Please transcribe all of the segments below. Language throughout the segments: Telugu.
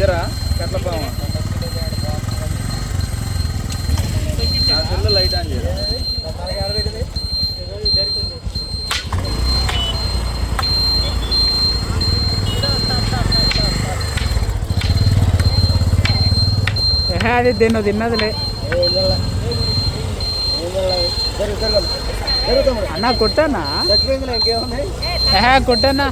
ఇదరా కట్ల పాము నా సెల్ లైట్ ఆన్ చేయరా అది తిన్నదిలే అన్నా కొట్టన్నా కొట్టన్నా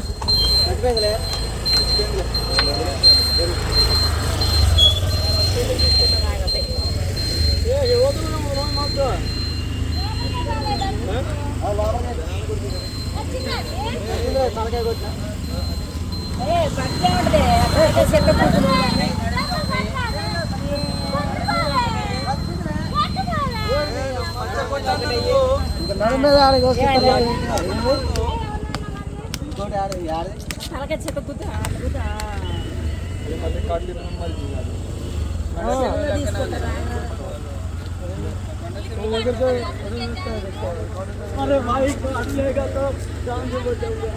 अरे भाई काट लेगा तो जान से बचाऊंगा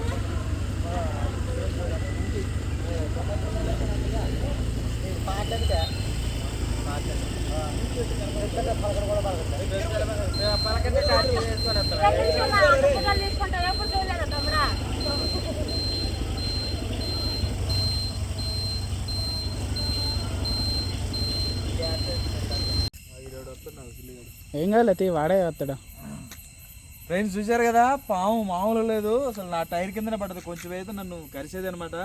ఏం కాదు వాడే వస్తాడు. ఫ్రెండ్స్ చూశారు కదా, పాము మామూలు లేదు అసలు. నా టైర్ కిందనే పడ్డది, కొంచెం అయితే నన్ను కరిసేది అనమాట.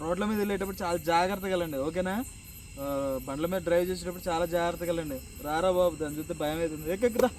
రోడ్ల మీద వెళ్ళేటప్పుడు చాలా జాగ్రత్తగా వెళ్ళండి, ఓకేనా? బండ్ల మీద డ్రైవ్ చేసేటప్పుడు చాలా జాగ్రత్తగా వెళ్ళండి. రారా బాబు, దాన్ని చూస్తే భయం అవుతుంది. ఎక్కదా